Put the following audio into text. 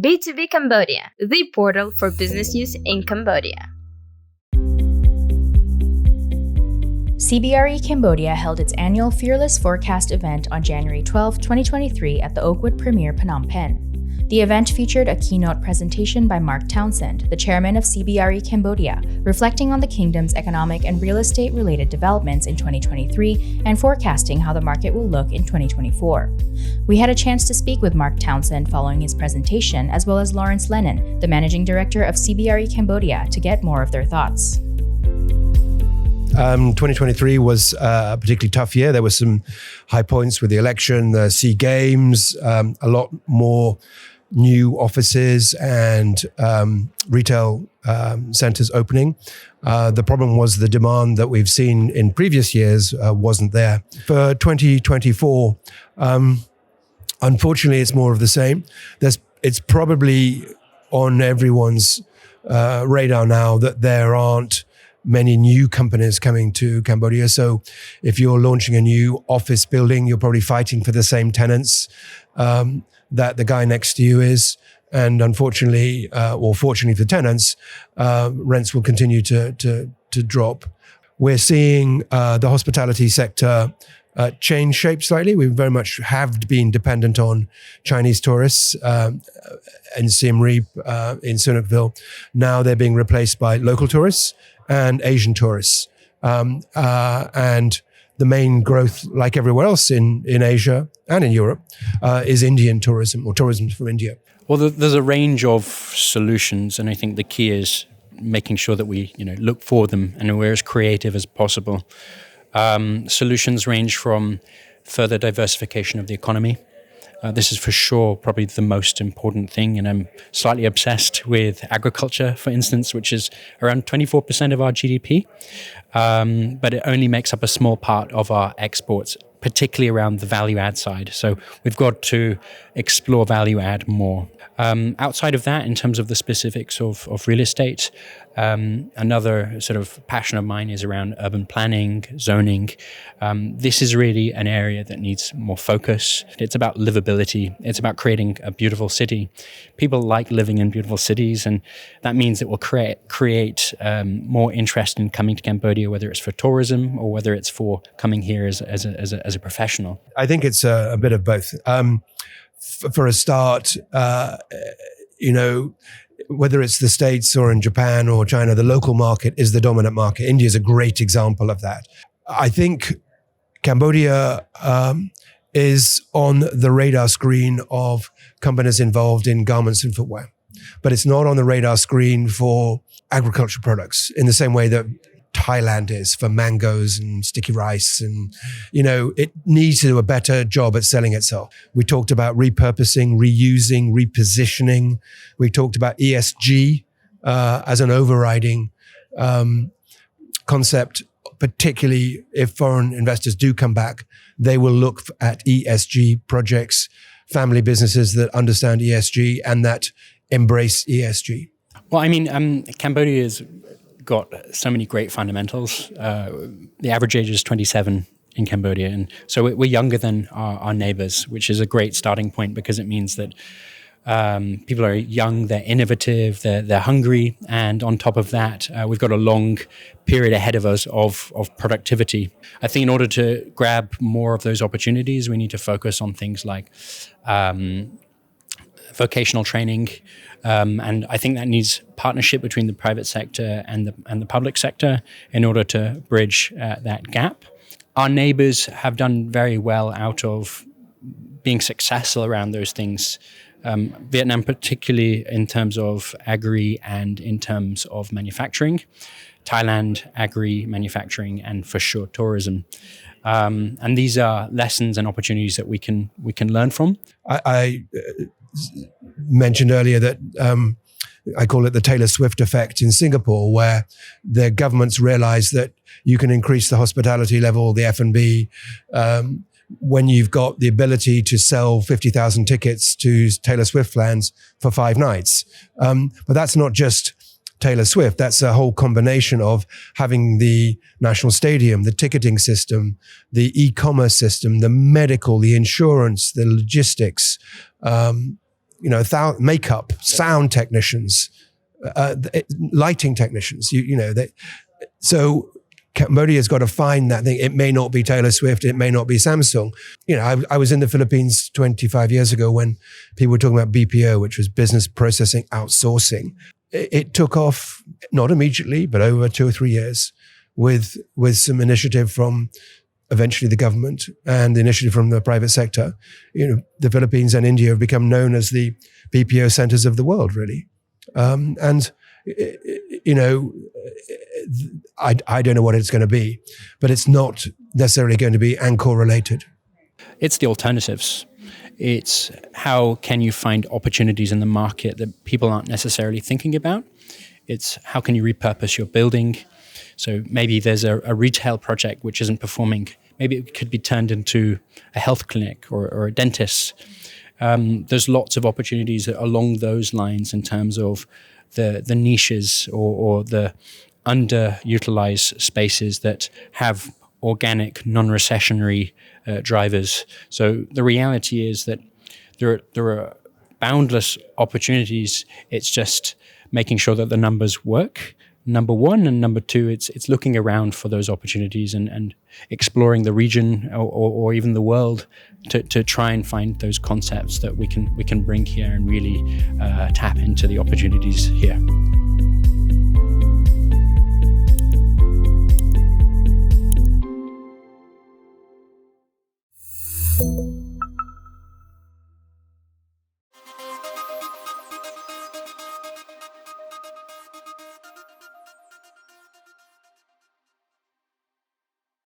B2B Cambodia, the portal for business use in Cambodia. CBRE Cambodia held its annual Fearless Forecast event on January 12, 2023 at the Oakwood Premier Phnom Penh. The event featured a keynote presentation by Marc Townsend, the chairman of CBRE Cambodia, reflecting on the kingdom's economic and real estate-related developments in 2023 and forecasting how the market will look in 2024. We had a chance to speak with Marc Townsend following his presentation, as well as Lawrence Lennon, the managing director of CBRE Cambodia, to get more of their thoughts. 2023 was a particularly tough year. There were some high points with the election, the SEA Games, a lot more new offices and retail centers opening. The problem was the demand that we've seen in previous years wasn't there. For 2024, unfortunately, it's more of the same. It's probably on everyone's radar now that there aren't many new companies coming to Cambodia. So if you're launching a new office building, you're probably fighting for the same tenants that the guy next to you is. And unfortunately, or fortunately for tenants, rents will continue to drop. We're seeing the hospitality sector change shape slightly. We very much have been dependent on Chinese tourists in Siem Reap, in Sunakville. Now they're being replaced by local tourists and Asian tourists. And the main growth, like everywhere else in Asia and in Europe, is Indian tourism, or tourism from India. Well, there's a range of solutions, and I think the key is making sure that we look for them and we're as creative as possible. Solutions range from further diversification of the economy. This is for sure probably the most important thing, and I'm slightly obsessed with agriculture, for instance, which is around 24% of our GDP, but it only makes up a small part of our exports, particularly around the value add side. So we've got to explore value add more. Outside of that, in terms of the specifics of real estate, another sort of passion of mine is around urban planning, zoning. This is really an area that needs more focus. It's about livability. It's about creating a beautiful city. People like living in beautiful cities, and that means it will create more interest in coming to Cambodia, whether it's for tourism or whether it's for coming here as a professional. I think it's a bit of both. For a start, whether it's the States or in Japan or China, the local market is the dominant market. India is a great example of that. I think Cambodia is on the radar screen of companies involved in garments and footwear, but it's not on the radar screen for agricultural products in the same way that Thailand is for mangoes and sticky rice. And, it needs to do a better job at selling itself. We talked about repurposing, reusing, repositioning. We talked about ESG as an overriding concept, particularly if foreign investors do come back, they will look at ESG projects, family businesses that understand ESG and that embrace ESG. Well, Cambodia's got so many great fundamentals. The average age is 27 in Cambodia, and so we're younger than our neighbors, which is a great starting point because it means that people are young, they're innovative, they're hungry, and on top of that, we've got a long period ahead of us of productivity. I think in order to grab more of those opportunities, we need to focus on things like vocational training, and I think that needs partnership between the private sector and the public sector in order to bridge that gap. Our neighbors have done very well out of being successful around those things. Vietnam, particularly in terms of agri and in terms of manufacturing. Thailand, agri, manufacturing, and for sure tourism. And these are lessons and opportunities that we can learn from. I mentioned earlier that I call it the Taylor Swift effect in Singapore, where the governments realize that you can increase the hospitality level, the F&B, when you've got the ability to sell 50,000 tickets to Taylor Swift fans for 5 nights. But that's not just Taylor Swift. That's a whole combination of having the national stadium, the ticketing system, the e-commerce system, the medical, the insurance, the logistics, makeup, sound technicians, lighting technicians. So Cambodia's got to find that thing. It may not be Taylor Swift. It may not be Samsung. I was in the Philippines 25 years ago when people were talking about BPO, which was business processing outsourcing. It took off, not immediately, but over 2 or 3 years with some initiative from eventually the government and the initiative from the private sector. The Philippines and India have become known as the BPO centers of the world, really. I don't know what it's going to be, but it's not necessarily going to be Angkor related. It's the alternatives. It's how can you find opportunities in the market that people aren't necessarily thinking about. It's how can you repurpose your building. So maybe there's a retail project which isn't performing. Maybe it could be turned into a health clinic or a dentist. There's lots of opportunities along those lines in terms of the niches or the underutilized spaces that have organic, non-recessionary drivers. So the reality is that there are boundless opportunities. It's just making sure that the numbers work, number one, and number two, it's looking around for those opportunities and exploring the region or even the world to try and find those concepts that we can bring here and really tap into the opportunities here.